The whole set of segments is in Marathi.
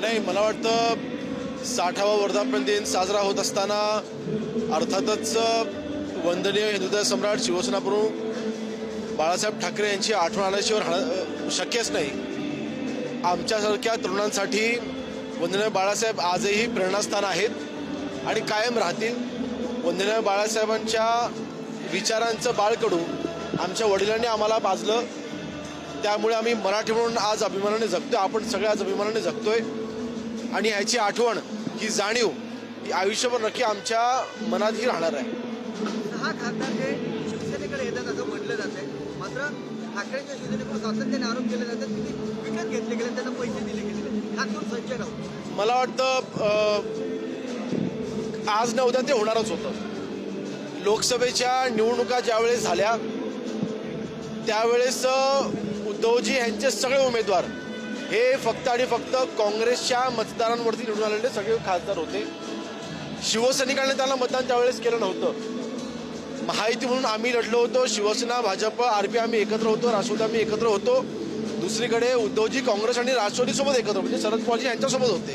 नाही, मला वाटतं 60वा वर्धापन दिन साजरा होत असताना अर्थातच वंदनीय हिंदुत्व सम्राट शिवसेना प्रमुख बाळासाहेब ठाकरे यांची आठवण आल्याशिवाय शक्यच नाही. आमच्यासारख्या तरुणांसाठी वंदनीय बाळासाहेब आजही प्रेरणास्थान आहेत आणि कायम राहतील. वंदनीय बाळासाहेबांच्या विचारांचं बाळकडू आमच्या वडिलांनी आम्हाला पाजलं, त्यामुळे आम्ही मराठी म्हणून आज अभिमानाने जगतोय. आपण सगळे आज अभिमानाने जगतोय आणि ह्याची आठवण, ही जाणीव, ही आयुष्यभर नक्की आमच्या मनातही राहणार आहे. 6 खासदार हे शिवसेनेकडे येतात असं म्हटलं जातंय, मात्र ठाकरेंच्या शिवसेनेकडून सातत्याने आरोप केले जातात की ते विकत घेतले गेले, त्यांना पैसे दिले गेले. खास करून संजय राऊत. मला वाटतं आज न उद्या ते होणारच होतं. लोकसभेच्या निवडणुका ज्यावेळेस झाल्या त्यावेळेस उद्धवजी यांचे सगळे उमेदवार हे फक्त आणि फक्त काँग्रेसच्या मतदारांवरती निवडून आलेले सगळे खासदार होते. शिवसैनिकांनी त्यांना मतदान त्यावेळेस केलं नव्हतं. महायुती म्हणून आम्ही लढलो होतो. शिवसेना, भाजप, आरपी आम्ही एकत्र होतो, राष्ट्रवादी आम्ही एकत्र होतो. दुसरीकडे उद्धवजी काँग्रेस आणि राष्ट्रवादीसोबत एकत्र, म्हणजे शरद पवारजी यांच्यासोबत होते.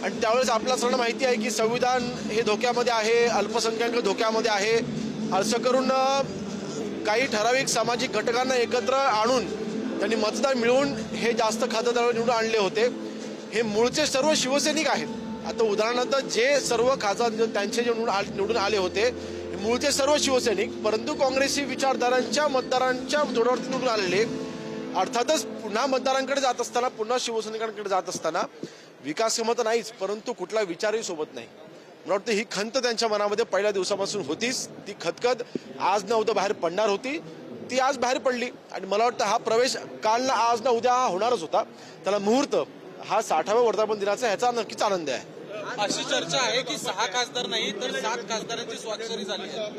आणि त्यावेळेस आपल्याला सगळं माहिती आहे की संविधान हे धोक्यामध्ये आहे, अल्पसंख्याक धोक्यामध्ये आहे. असं करून काही ठराविक सामाजिक घटकांना एकत्र आणून त्यांनी मतदान मिळवून हे जास्त खासदार निवडून आणले होते. हे मूळचे सर्व शिवसैनिक आहेत. आता उदाहरणार्थ जे सर्व खासदार त्यांचे जे निवडून आले होते मूळचे सर्व शिवसैनिक, परंतु काँग्रेसी विचारधारांच्या मतदारांच्या जोरावरती निवडून आलेले. अर्थातच पुन्हा मतदारांकडे जात असताना, पुन्हा शिवसैनिकांकडे जात असताना विकास कामं तर नाहीच, परंतु कुठला विचारही सोबत नाही. मला वाटतं ही खंत त्यांच्या मनामध्ये पहिल्या दिवसापासून होतीच. ती खतखत आज ना उद्या बाहेर पडणार होती, ती आज बाहेर पडली. आणि मला वाटतं हा प्रवेश काल ना आज ना उद्या हा होणारच होता. त्याला मुहूर्त हा 60व्या वर्धापन दिनाचा ह्याचा नक्कीच आनंद आहे. अशी चर्चा आहे की 6 खासदार नाही तर 7 खासदारांची स्वाक्षरी झाली आहे.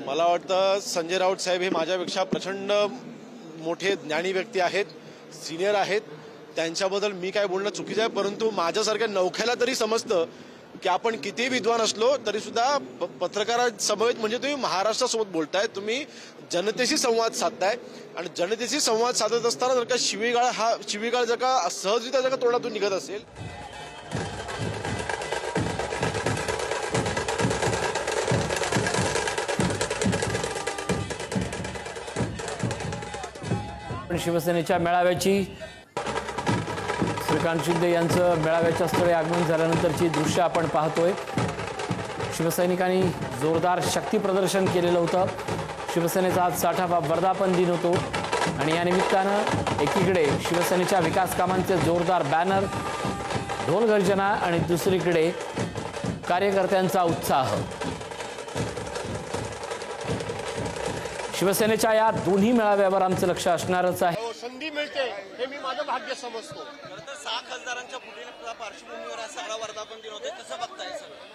मला वाटतं संजय राऊत साहेब हे माझ्यापेक्षा प्रचंड मोठे ज्ञानी व्यक्ती आहेत, सिनियर आहेत. त्यांच्याबद्दल मी काय बोलणं चुकीचं आहे, परंतु माझ्यासारख्या नवख्याला तरी समजतं की आपण किती विद्वान असलो तरी सुद्धा पत्रकारासमवेत म्हणजे तुम्ही महाराष्ट्रासोबत बोलताय, तुम्ही जनतेशी संवाद साधताय. आणि जनतेशी संवाद साधत असताना जर का शिवीगाळ जर का सहजरित्या जर का तोंडातून निघत असेल. शिवसेनेच्या मेळाव्याची श्रीकांत शिंदे यांचं मेळाव्याच्या स्थळी आगमन झाल्यानंतरची दृश्य आपण पाहतोय. शिवसैनिकांनी जोरदार शक्ती प्रदर्शन केलेलं होतं. शिवसेनेचा आज 60वा वर्धापन दिन होतो आणि या निमित्तानं एकीकडे शिवसेनेच्या विकास कामांचे जोरदार बॅनर, ढोल गर्जना आणि दुसरीकडे कार्यकर्त्यांचा उत्साह. शिवसेनेच्या या दोन्ही मेळाव्यावर आमचं लक्ष असणारच आहे. संधी मिळते हे मी माझं भाग्य समजतो. 6 खासदारांच्या पार्श्वभूमीवर आज 6वा वर्धापन दिन होते, कसं बघताय सगळं?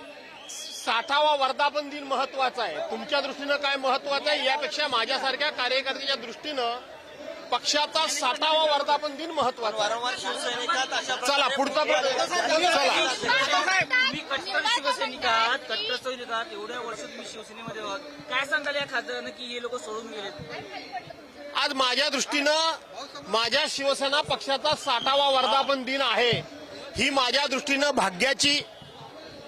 60वा वर्धापन दिन महत्वाचा आहे. तुमच्या दृष्टीनं काय महत्वाचं आहे यापेक्षा माझ्यासारख्या कार्यकर्त्याच्या दृष्टीनं पक्षाचा 60वा वर्धापन दिन महत्वाचा. वारंवार शिवसैनिकात अशा चला पुढचा कट्टर सैनिकात एवढ्या वर्ष तुम्ही शिवसेनेमध्ये आहात, काय सांगाल या खासदारांना की हे लोक सोडून गेलेत? आज माझ्या दृष्टीनं माझ्या शिवसेना पक्षाचा 60वा वर्धापन दिन आहे. ही माझ्या दृष्टीनं भाग्याची,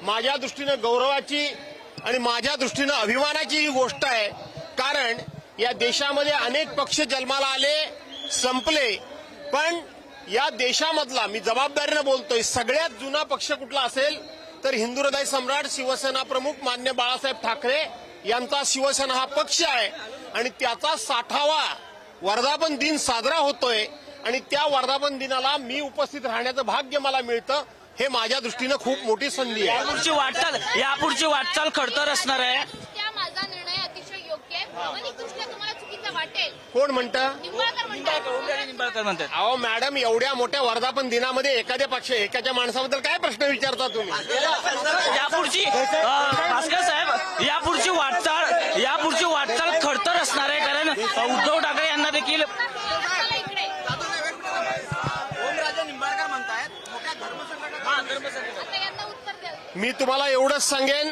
माझ्या दृष्टीनं गौरवाची आणि माझ्या दृष्टीनं अभिमानाची ही गोष्ट आहे. कारण या देशामध्ये अनेक पक्ष जन्माला आले, संपले, पण या देशामधला, मी जबाबदारीनं बोलतोय, सगळ्यात जुना पक्ष कुठला असेल तर हिंदू हृदय सम्राट शिवसेना प्रमुख मान्य बाळासाहेब ठाकरे यांचा शिवसेना हा पक्ष आहे. आणि त्याचा 60वा वर्धापन दिन साजरा होतोय आणि त्या वर्धापन दिनाला मी उपस्थित राहण्याचं भाग्य मला मिळतं. हे माझ्या दृष्टीनं खूप मोठी संधी आहे. यापुढची वाटचाल खडतर असणार आहे. माझा निर्णय अतिशय योग्य आहे. भावनिकदृष्ट्या तुम्हाला चुकीचं वाटेल कोण म्हणतं? निंबाळकर म्हणतात. अहो मॅडम, एवढ्या मोठ्या वर्धापन दिनामध्ये एकाच्या माणसाबद्दल काय प्रश्न विचारता तुम्ही? यापुढची भास्कर साहेब मी तुम्हाला एवढंच सांगेन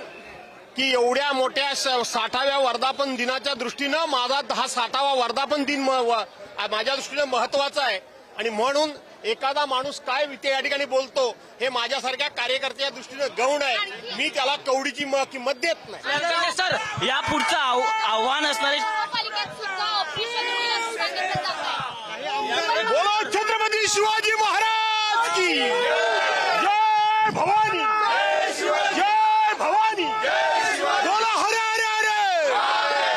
की एवढ्या मोठ्या 60व्या वर्धापन दिनाच्या दृष्टीनं माझा हा 60वा वर्धापन दिन माझ्या दृष्टीनं महत्वाचा आहे आणि म्हणून एखादा माणूस काय या ठिकाणी बोलतो हे माझ्यासारख्या कार्यकर्त्याच्या दृष्टीनं गौण आहे. मी त्याला कवडीची किंमत देत नाही. सर या पुढचं आव्हान असणारे महापालिकेत सुद्धा ऑपरेशन होईल असं सांगितलं जात आहे. बोलो छत्रपती शिवाजी महाराज की जय भवानी, जय भवानी, बोला हरे हरे हरे,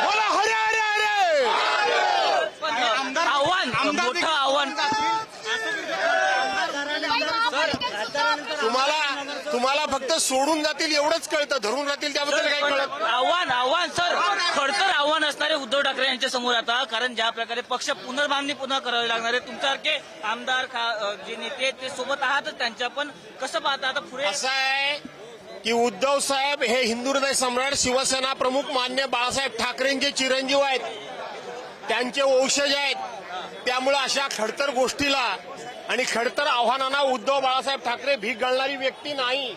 बोला हरे हरे हरे. आव्हान मोठं आव्हान तुम्हाला फक्त सोडून जातील एवढंच कळतं, धरून राहतील त्याबद्दल काही कळत. आव्हान सर खडतर आव्हान असणारे उद्धव ठाकरे यांच्या समोर आता, कारण ज्या प्रकारे पक्ष पुनर्बांधणी पुन्हा करावी लागणार आहे. तुमच्यासारखे आमदार जे नेते ते सोबत आहातच त्यांच्या, पण कसं पाहता आता पुढे? असं आहे की उद्धव साहेब हे हिंदू हृदय सम्राट शिवसेना प्रमुख मान्य बाळासाहेब ठाकरेंचे चिरंजीव आहेत, त्यांचे वंशज आहेत. त्यामुळे अशा खडतर गोष्टीला आणि खडतर आव्हानांना उद्धव बाळासाहेब ठाकरे भीक घालणारी व्यक्ती नाही.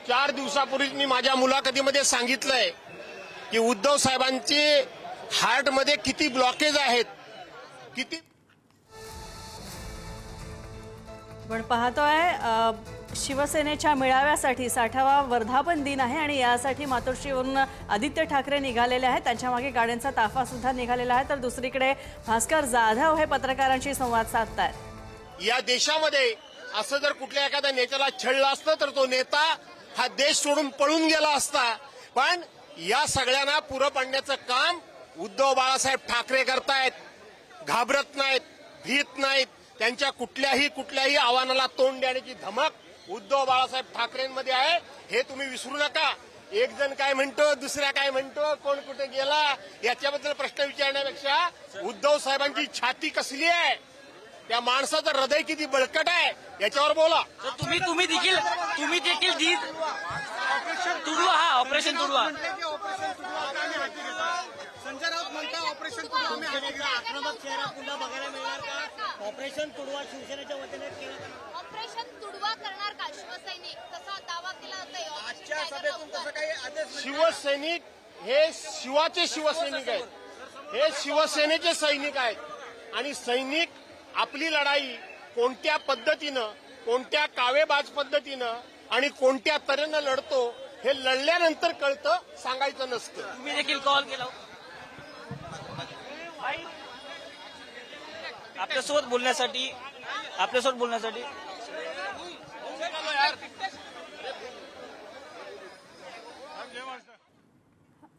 4 दिवसापूर्वी मी माझ्या मुलाखतीमध्ये सांगितलंय की उद्धव साहेबांचे हार्टमध्ये किती ब्लॉकेज आहेत, किती. आपण पाहतोय शिवसेनेच्या मेळाव्यासाठी 60वा वर्धापन दिन आहे आणि यासाठी मातोश्रीवरून आदित्य ठाकरे निघालेले आहेत. त्यांच्या मागे गाड्यांचा ताफा सुद्धा निघालेला आहे. तर दुसरीकडे भास्कर जाधव हे पत्रकारांशी संवाद साधतायत. या देशामध्ये असं जर कुठल्या एखाद्या नेत्याला छळलं असतं तर तो नेता हा देश सोडून पळून गेला असता. पण या सगळ्यांना पुरं पाडण्याचं काम उद्धव बाळासाहेब ठाकरे करतायत. घाबरत नाहीत, भीत नाहीत. त्यांच्या कुठल्याही आव्हानाला तोंड देण्याची धमक उद्धव बाळासाहेब ठाकरेंमध्ये आहे, हे तुम्ही विसरू नका. एक जण काय म्हणतो, दुसरा काय म्हणतो, कोण कुठे गेला याच्याबद्दल प्रश्न विचारण्यापेक्षा उद्धव साहेबांची छाती कसली आहे, त्या माणसाचं हृदय किती बळकट आहे याच्यावर बोला. तुम्ही देखील तुडवा ऑपरेशन तुडवा संजय राऊत म्हणता ऑपरेशन तुडवा आम्ही आक्रमक चेहरा पुन्हा बघायला मिळणार का? ऑपरेशन तुडवा शिवसेनेच्या वतीने केलं. ऑपरेशन तुडवा करणार का शिवसैनिक, तसा दावा केला जातोय. आजच्या सभेतून तसं काही आदेश शिवसैनिक हे शिवाचे शिवसैनिक आहेत, हे शिवसेनेचे सैनिक आहेत आणि सैनिक आपली लढाई कोणत्या पद्धतीनं, कोणत्या कावेबाज पद्धतीनं आणि कोणत्या तऱ्हेनं लढतो हे लढल्यानंतर कळतं, सांगायचं नसतं. तुम्ही देखील कॉल केला आपल्यासोबत बोलण्यासाठी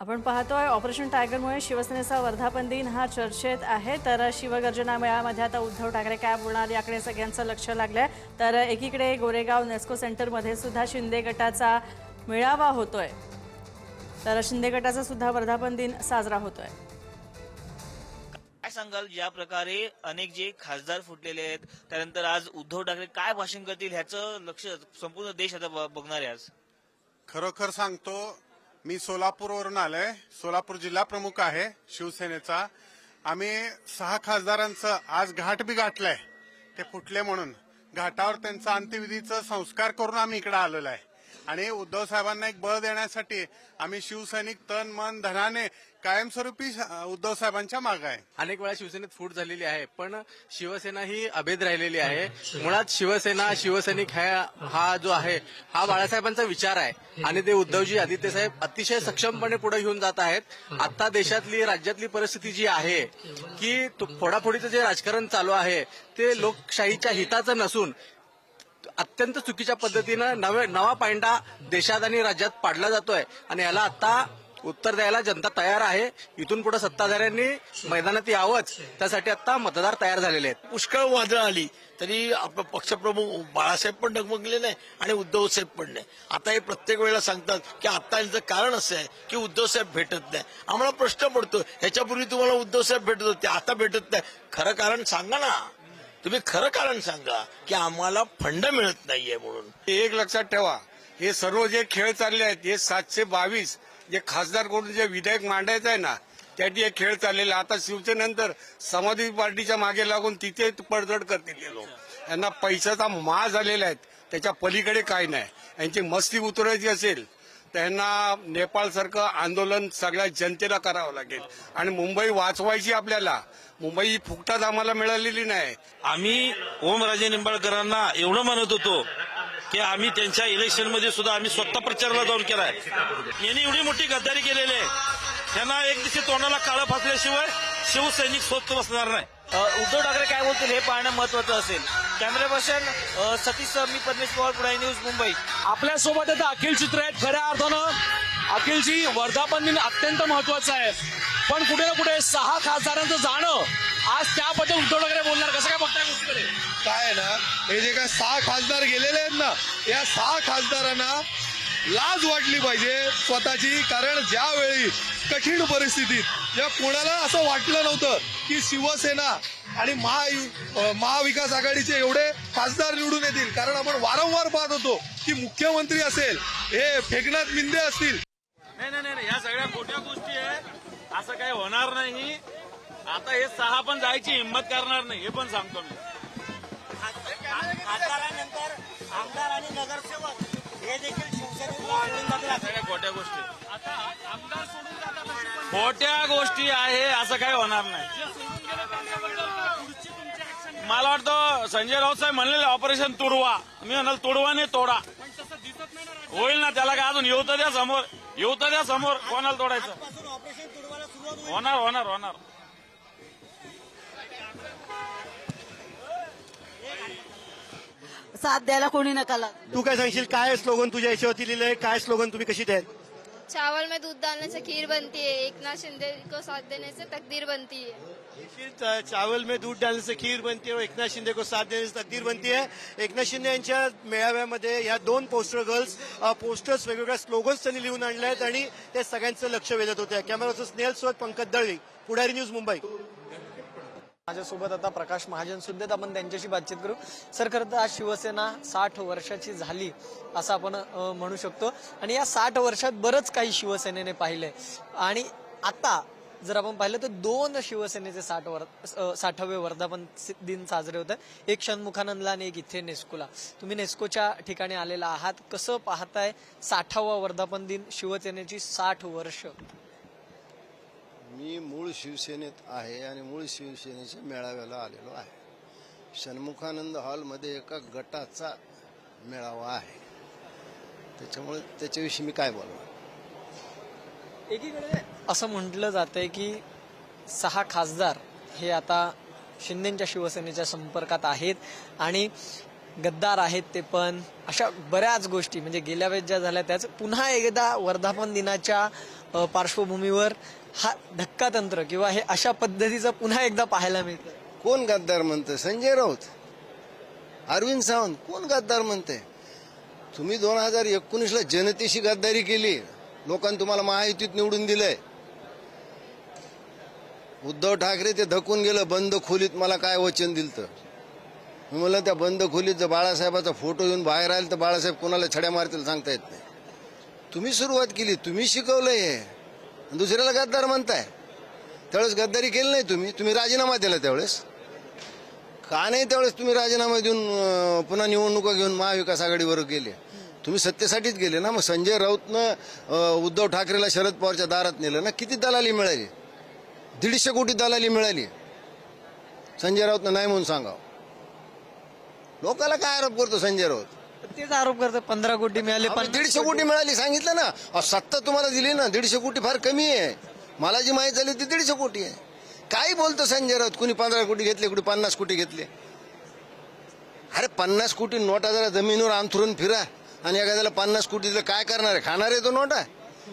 आपण पाहतोय ऑपरेशन टायगरमुळे शिवसेनेचा वर्धापन दिन हा चर्चेत आहे. तर शिवगर्जना मेळाव्यामध्ये आता उद्धव ठाकरे काय बोलणार याकडे सगळ्यांचं लक्ष लागलंय. तर एकीकडे गोरेगाव नेस्को सेंटरमध्ये सुद्धा शिंदे गटाचा मेळावा होतोय. तर शिंदे गटाचा सुद्धा वर्धापन दिन साजरा होतोय. काय सांगाल, ज्या प्रकारे अनेक जे खासदार फुटलेले आहेत, त्यानंतर आज उद्धव ठाकरे काय भाषण करतील ह्याचं लक्ष संपूर्ण देश आता बघणार आहे. आज खरोखर सांगतो, मी सोलापूरवरून आलोय. सोलापूर जिल्हा प्रमुख आहे शिवसेनेचा. आम्ही 6 खासदारांचं आज घाट बी गाठलाय, ते फुटले म्हणून. घाटावर त्यांचा अंत्यविधीचा संस्कार करून आम्ही इकडे आलेलो आहे आणि उद्धव साहेबांना एक बळ देण्यासाठी आम्ही शिवसैनिक तन मन धनाने कायमस्वरूपी उद्धव साहेबांच्या मागे आहे. अनेक वेळा शिवसेनेत फूट झालेली आहे, पण शिवसेना ही अभेद राहिलेली आहे. मुळात शिवसेना शिवसैनिक हा जो आहे हा बाळासाहेबांचा विचार आहे आणि ते उद्धवजी आदित्य साहेब अतिशय सक्षमपणे पुढे घेऊन जात आहेत. आता देशातली राज्यातली परिस्थिती जी आहे की फोडाफोडीचं जे राजकारण चालू आहे ते लोकशाहीच्या हिताचं नसून अत्यंत चुकीच्या पद्धतीनं नवा पायंडा देशात आणि राज्यात पाडला जातोय आणि याला आता उत्तर द्यायला जनता तयार आहे. इथून पुढे सत्ताधाऱ्यांनी मैदानात यावंच, त्यासाठी आता मतदार तयार झालेले आहेत. पुष्कळ वादळ आली तरी आपलं पक्षप्रमुख बाळासाहेब पण डगमगले नाही आणि उद्धव साहेब पण नाही. आता हे प्रत्येक वेळेला सांगतात की आता यांचं कारण असं आहे की उद्धव साहेब भेटत नाही. आम्हाला प्रश्न पडतो, ह्याच्यापूर्वी तुम्हाला उद्धव साहेब भेटत होते, आता भेटत नाही. खरं कारण सांगा ना, तुम्ही खरं कारण सांगा की आम्हाला फंड मिळत नाहीये म्हणून. एक लक्षात ठेवा, हे सर्व जे खेळ चालले आहेत हे 722 जे खासदार करून जे विधेयक मांडायचं आहे ना त्यासाठी हे खेळ चाललेले. आता शिवसेनेनंतर समाजवादी पार्टीच्या मागे लागून तिथे पडझड करतील हे लोक. यांना पैशाचा माळ झालेला आहे, त्याच्या पलीकडे काही नाही. यांची मस्ती उतरायची असेल त्यांना नेपाळसारखं आंदोलन सगळ्या जनतेला करावं लागेल आणि मुंबई वाचवायची आपल्याला. मुंबई ही फुकटात आम्हाला मिळालेली नाही. आम्ही ओमराजे निंबाळकरांना एवढं म्हणत होतो की आम्ही त्यांच्या इलेक्शनमध्ये सुद्धा आम्ही स्वतः प्रचाराला जाऊन केलाय. यांनी एवढी मोठी गद्दारी केलेली आहे, त्यांना एक दिवशी तोंडाला काळं फासल्याशिवाय शिवसैनिक स्वस्त बसणार नाही. उद्धव ठाकरे काय बोलतील हे पाहणं महत्वाचं असेल. कॅमेरा पर्सन सतीश मी पद्मेश पवार, पुढारी न्यूज, मुंबई. आपल्यासोबत आता अखिल चित्र आहेत. खऱ्या अर्थानं अखिलजी वर्धापन दिन अत्यंत महत्वाचा आहे, पण कुठे ना कुठे 6 खासदारांचं जाणं आज त्याबद्दल उद्धव ठाकरे बोलणार. कसं काय बघताय गोष्टीकडे? काय आहे ना, हे जे काय 6 खासदार गेलेले आहेत ना, या 6 खासदारांना लाज वाटली पाहिजे स्वतःची. कारण ज्यावेळी कठीण परिस्थितीत जेव्हा कोणाला असं वाटलं नव्हतं की शिवसेना आणि महाविकास आघाडीचे एवढे खासदार निवडून येतील, कारण आपण वारंवार पाहत होतो की मुख्यमंत्री असेल, हे फेकनाथ मिंदे असतील. नाही, ह्या सगळ्या मोठ्या गोष्टी आहे, असं काही होणार नाही. आता हे 6 पण जायची हिंमत करणार नाही, हे पण सांगतो मी. खासदारानंतर आमदार आणि नगरसेवक हे देखील शिवसेनेला सोडून जातात. सगळ्या खोट्या गोष्टी, खोट्या गोष्टी आहे, असं काही होणार नाही. मला वाटतं संजय राऊत साहेब म्हणलेले ऑपरेशन तुडवा, मी म्हणाल तुडवा नाही तोडा. होईल ना, त्याला काय अजून येऊ तर द्या समोर, कोणाला तोडायचं. ऑपरेशन तुडवायला सुरुवात होईल. होणार. साथ द्यायला कोणी नका लागू. तू काय सांगशील, काय स्लोगन तुझ्या याच्यावरती लिहिलंय, काय स्लोगन तुम्ही कशी द्याल? चावल में दूध डालने से खीर बनती है, एकनाथ शिंदे को साथ देने से तकदीर बनती है. चावल में दूध डालने से खीर बनती है और एकनाथ शिंदे को साथ देने से तकदीर बनती है. एकनाथ शिंदे यांच्या मेळाव्यामध्ये या 2 पोस्टर्स वेगवेगळ्या स्लोगन्स त्यांनी लिहून आणले आहेत आणि ते सगळ्यांचं लक्ष वेधत होते. कॅमेराचं स्नेहल सोबत पंकज दळवी, पुढारी न्यूज, मुंबई. माझ्यासोबत आता प्रकाश महाजन सुद्धा आहेत, आपण त्यांच्याशी बातचीत करू. सर, खरं तर आज शिवसेना 60 वर्षाची झाली असं आपण म्हणू शकतो आणि या 60 वर्षात बरंच काही शिवसेनेने पाहिलंय. आणि आता जर आपण पाहिलं तर 2 शिवसेनेचे 60वे वर्धापन दिन साजरे होत आहे. एक षण्मुखानंदला आणि एक इथे नेस्कोला. तुम्ही नेस्कोच्या ठिकाणी आलेला आहात, कसं पाहताय 60वा वर्धापन दिन, शिवसेनेची 60 वर्ष? मी मूळ शिवसेनेत आहे आणि मूळ शिवसेनेच्या मेळाव्याला आलेलो आहे. षण्मुखानंद हॉलमध्ये एका गटाचा मेळावा आहे, त्याच्यामुळे त्याच्याविषयी मी काय बोलणार. एकीकडे असं म्हटलं जातंय की 6 खासदार हे आता शिंदेच्या शिवसेनेच्या संपर्कात आहेत आणि गद्दार आहेत ते पण. अशा बऱ्याच गोष्टी म्हणजे गेल्या वेळेस ज्या झाल्या त्याच पुन्हा एकदा वर्धापन दिनाच्या पार्श्वभूमीवर हा धक्कातंत्र किंवा हे अशा पद्धतीचं पुन्हा एकदा पाहायला मिळतं. कोण गद्दार म्हणतंय? संजय राऊत, अरविंद सावंत, कोण गद्दार म्हणते? तुम्ही 2019ला जनतेशी गद्दारी केली, लोकांनी तुम्हाला महायुतीत निवडून दिलंय. उद्धव ठाकरे ते धकून गेलं बंद खोलीत. मला काय वचन दिलं तर मी म्हणलं त्या बंद खोलीत जर बाळासाहेबाचा फोटो येऊन बाहेर आला तर बाळासाहेब कोणाला छड्या मारतील सांगता येत नाही. तुम्ही सुरुवात केली, तुम्ही शिकवलंय हे, दुसऱ्याला गद्दार म्हणताय. त्यावेळेस गद्दारी केली नाही तुम्ही राजीनामा दिला त्यावेळेस का नाही? त्यावेळेस तुम्ही राजीनामा देऊन पुन्हा निवडणुका घेऊन महाविकास आघाडीवर गेले. तुम्ही सत्तेसाठीच गेले ना. मग संजय राऊतनं उद्धव ठाकरेला शरद पवारच्या दारात नेलं ना. किती दलाली मिळाली? 150 कोटी दलाली मिळाली. संजय राऊतनं नाही म्हणून सांगावं. लोकाला काय आरोप करतो संजय राऊत? तेच आरोप करतात 15 कोटी मिळाले, 150 कोटी मिळाली सांगितलं ना. सत्ता तुम्हाला दिली ना. 150 कोटी फार कमी आहे. मला जी माहिती झाली ती 150 कोटी आहे. काय बोलतो संजय राऊत? कुणी 15 कोटी घेतले, कुणी 50 कोटी घेतले. अरे 50 कोटी नोटा जरा जमिनीवर अंथरून फिरा आणि एखाद्याला 50 कोटी दिलं काय करणार आहे? खाणार आहे तो नोटा?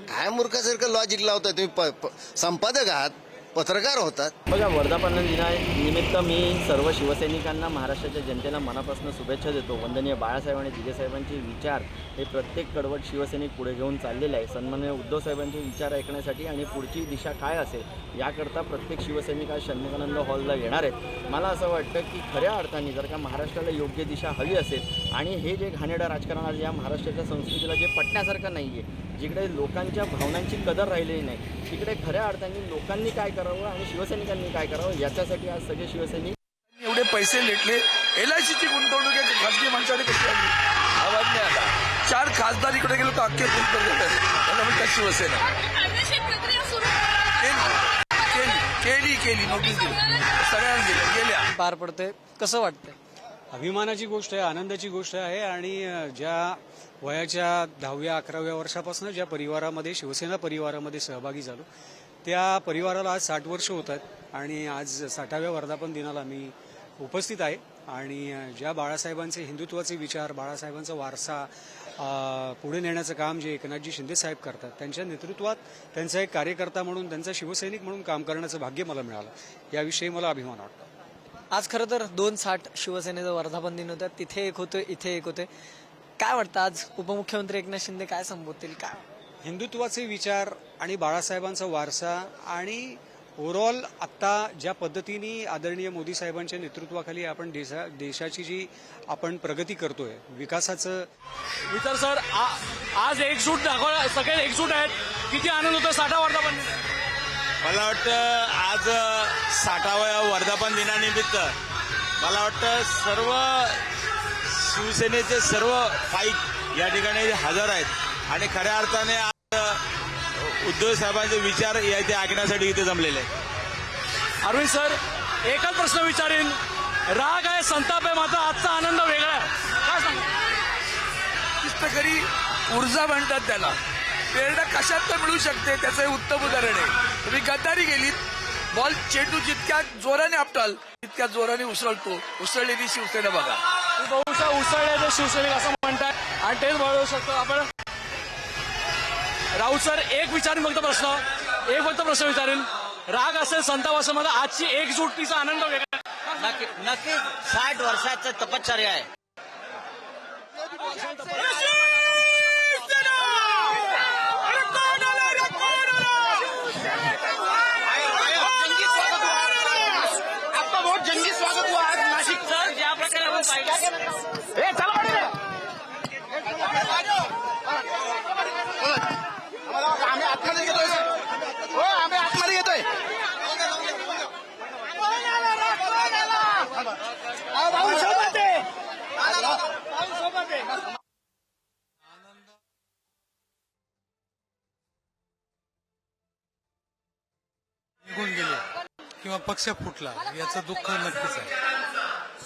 काय मूर्खासारखं लॉजिक लावताय तुम्ही? संपादक आहात, पत्रकार होतात. बघा, वर्धापन दिनानिमित्त मी सर्व शिवसैनिकांना, महाराष्ट्राच्या जनतेला मनापासून शुभेच्छा देतो. वंदनीय बाळासाहेब आणि दिगेसाहेबांचे विचार हे प्रत्येक कडवट शिवसैनिक पुढे घेऊन चाललेले आहे. सन्माननीय उद्धव साहेबांचे विचार ऐकण्यासाठी आणि पुढची दिशा काय असेल याकरता प्रत्येक शिवसैनिक आज षण्मुखानंद हॉलला येणार आहेत. मला असं वाटतं की खऱ्या अर्थाने जर का महाराष्ट्राला योग्य दिशा हवी असेल आणि हे जे घाणेरडं राजकारण आज या महाराष्ट्राच्या संस्कृतीला जे पटण्यासारखं नाही आहे, जिकडे लोकांच्या भावनांची कदर राहिलेली नाही, तिकडे खऱ्या अर्थाने लोकांनी काय करावं आणि शिवसैनिकांनी काय करावं याच्यासाठी आज सगळे शिवसैनिक एवढे पैसे लेटले. LICची गुंतवणूक खासगी माणसाने कशी आली? आवाज नाही आला. 4 खासदार इकडे गेलो तर अख्खे त्याला म्हणतात शिवसेना. केली नोटीस दिली सगळ्यांना गेल्या. पार पडते कसं वाटतंय? अभिमानाची गोष्ट आहे, आनंदाची गोष्ट आहे. आणि ज्या वयाच्या 10व्या-11व्या वर्षापासून ज्या परिवारामध्ये शिवसेना परिवारामध्ये सहभागी झालो त्या परिवाराला आज 60 वर्ष होत आहेत आणि आज 60व्या वर्धापन दिनाला मी उपस्थित आहे. आणि ज्या बाळासाहेबांचे हिंदुत्वाचे विचार, बाळासाहेबांचा वारसा पुढे नेण्याचं काम जे एकनाथजी शिंदे साहेब करतात, त्यांच्या नेतृत्वात त्यांचा एक कार्यकर्ता म्हणून, त्यांचा शिवसैनिक म्हणून काम करण्याचं भाग्य मला मिळालं. याविषयी मला अभिमान वाटतो. आज खरं तर 2/60 शिवसेनेचं वर्धापन दिन होतं. तिथे एक होतं, इथे एक होते. काय वाटतं आज उपमुख्यमंत्री एकनाथ शिंदे काय संबोधतील? काय हिंदुत्वाचे विचार आणि बाळासाहेबांचा वारसा आणि ओव्हरऑल आत्ता ज्या पद्धतीने आदरणीय मोदी साहेबांच्या नेतृत्वाखाली आपण देशाची जी आपण प्रगती करतोय, विकासाचं विचार सर आज एकजूट दाखवा, सगळे एकजूट आहेत. किती आनंद होतो 60 वर्धापन दिन. मला वाटतं आज 60व्या वर्धापन दिनानिमित्त मला वाटतं सर्व शिवसेनेचे सर्व फाईट या ठिकाणी हजर आहेत आणि खऱ्या अर्थाने आज उद्धव साहेबांचे विचार इथे ऐकण्यासाठी इथे जमलेले आहेत. अरविंद सर एकच प्रश्न विचारेन, राग आहे, संताप आहे, मात्र आजचा आनंद वेगळा आहे. काय सांगा? पुस्तकरी ऊर्जा म्हणतात त्याला. प्रेरणा कशात तर मिळू शकते त्याचं हे उत्तम उदाहरण आहे. तुम्ही गद्दारी गेलीत, बॉल चेंडू जितक्या जोराने आपटाल तितक्या जोराने उसळतो. उसळलेली शिवसेना बघा. बहुशा उसळले शिवसैनिक असं म्हणतात आणि तेच बळू शकतो आपण. राऊत सर एक फक्त प्रश्न विचारेन, राग असेल, संताप असेल, मला आजची एकजुटीचा आनंद वेगळा. नक्की 60 वर्षाचं तपश्चर्या आहे. आपका बहुत जंगी स्वागत हुआ आज नाशिक. सर ज्या प्रकारे आपण पाहिलं आम्ही आतमध्ये घेतोय. हो आम्ही आतमध्ये घेतोय. निघून गेले किंवा पक्ष फुटला याचं दुःख नक्कीच आहे.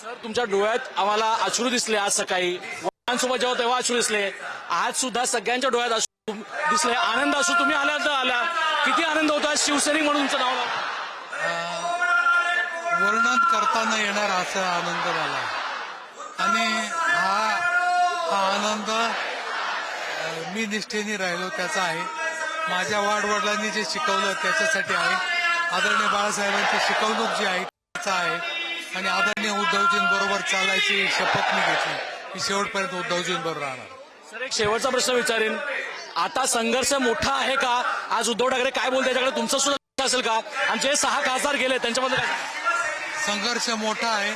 सर तुमच्या डोळ्यात आम्हाला अश्रू दिसले आज सकाळी. वडिलांसोबत जेव्हा तेव्हा अश्रू दिसले, आज सुद्धा सगळ्यांच्या डोळ्यात अश्रू दिसले. आनंद असू तुम्ही आल्या तर आला, किती आनंद होता शिवसैनिक म्हणून तुमचं नाव वर्णन करता न येणार असा आनंद मला. आणि हा आनंद मी निष्ठेने राहिलो त्याचा आहे. माझ्या वाडवडिलांनी जे शिकवलं त्याच्यासाठी आहे. आदरणीय बाळासाहेबांची शिकवणूक जी आहे त्याचा आहे. आणि आदरणीय उद्धवजींबरोबर चालायची शपथ मी घेतली. मी शेवटपर्यंत उद्धवजींबरोबर राहणार. सर एक शेवटचा प्रश्न विचारेन, आता संघर्ष मोठा आहे का? आज उद्धव ठाकरे काय बोलते त्याच्याकडे तुमचं सुद्धा असेल का? आणि जे 6 खासदार गेले त्यांच्याबद्दल काय? संघर्ष मोठा आहे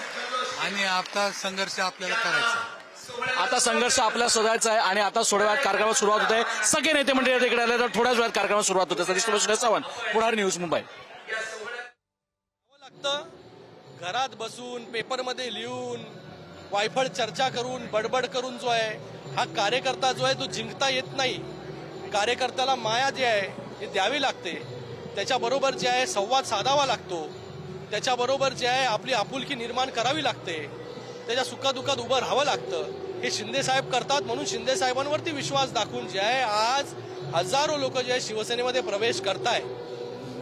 आणि आता संघर्ष आपल्याला करायचा आहे. आता संघर्ष आपल्याला शोधायचा आहे आणि आता थोड्या वेळात कार्यक्रमात सुरुवात होते. सगळे नेते मंडळी तिकडे आले तर थोड्याच वेळात कार्यक्रमात सुरुवात होते. सतीश सावंत, पुढारी न्यूज, मुंबई. घरात बसून पेपरमध्ये लिहून वायफळ चर्चा करून बडबड करून जो आहे हा कार्यकर्ता जो आहे तो जिंकता येत नाही. कार्यकर्त्याला माया जी आहे ती द्यावी लागते. त्याच्याबरोबर जे आहे संवाद साधावा लागतो. त्याच्याबरोबर जे आहे आपली आपुलकी निर्माण करावी लागते. त्याच्या सुखादुखात उभं राहावं लागतं. हे शिंदे साहेब करतात. म्हणून शिंदे साहेबांवरती विश्वास दाखवून जे आहे आज हजारो लोक जे आहे शिवसेनेमध्ये प्रवेश करताय.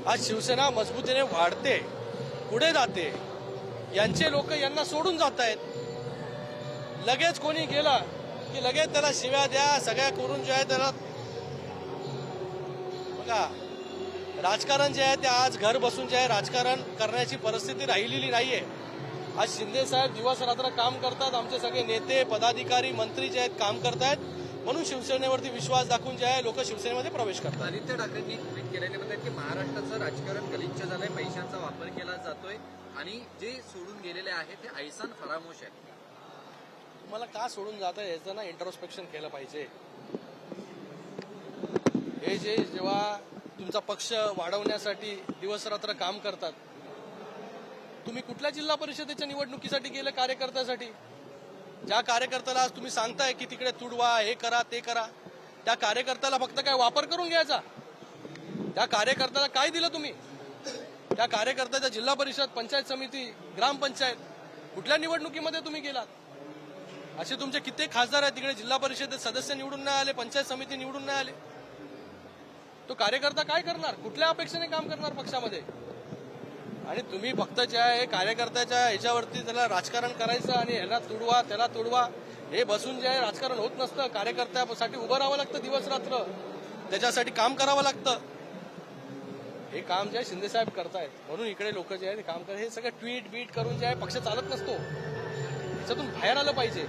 आज शिवसेना मजबूतीने वाढते, पुढे जाते. यांचे लोक यांना सोडून जात आहेत. लगेच कोणी गेला की लगेच त्याला शिव्या द्या, सगळ्या करून जे आहे त्याला बघा. राजकारण जे आहे ते आज घर बसून जे आहे राजकारण करण्याची परिस्थिती राहिलेली नाहीये. आज शिंदे साहेब दिवस रात्र काम करतात. आमचे सगळे नेते, पदाधिकारी, मंत्री जे आहेत काम करतायत. म्हणून शिवसेनेवरती विश्वास दाखवून जे आहे लोक शिवसेनेमध्ये प्रवेश करतात. आदित्य ठाकरेंनी ट्विट केलेले म्हणतात की महाराष्ट्राचं राजकारण गलिच्छ झालंय, पैशांचा वापर केला जातोय आणि जे सोडून गेलेले आहे ते ऐसान फरामोश आहे. तुम्हाला का सोडून जात आहे याचं ना इंट्रोस्पेक्शन केलं पाहिजे. हे जे जेव्हा तुमचा पक्ष वाढवण्यासाठी दिवस रात्र काम करतात, तुम्ही कुठल्या जिल्हा परिषदेच्या निवडणुकीसाठी गेले कार्यकर्त्यासाठी? ज्या कार्यकर्त्याला आज तुम्ही सांगताय की तिकडे तुडवा, हे करा, ते करा, त्या कार्यकर्त्याला फक्त काय वापर करून घ्यायचा? त्या कार्यकर्त्याला काय दिलं तुम्ही? त्या कार्यकर्त्याच्या जिल्हा परिषद, पंचायत समिती, ग्रामपंचायत कुठल्या निवडणुकीमध्ये तुम्ही गेलात? असे तुमचे कित्येक खासदार आहेत तिकडे, जिल्हा परिषदेत सदस्य निवडून नाही आले, पंचायत समिती निवडून नाही आले. तो कार्यकर्ता काय करणार? कुठल्या अपेक्षेने काम करणार पक्षामध्ये? आणि तुम्ही फक्त जे आहे कार्यकर्त्याच्या ह्याच्यावरती त्याला राजकारण करायचं आणि ह्याला तुडवा, त्याला तुडवा, हे बसून जे आहे राजकारण होत नसतं. कार्यकर्त्यासाठी उभं राहावं लागतं दिवस रात्र, त्याच्यासाठी काम करावं लागतं. हे काम जे आहे शिंदेसाहेब करतायत, म्हणून इकडे लोक जे आहे ते काम करतात. हे सगळं ट्विट बीट करून जे आहे पक्ष चालत नसतो, त्याच्यातून बाहेर आलं पाहिजे.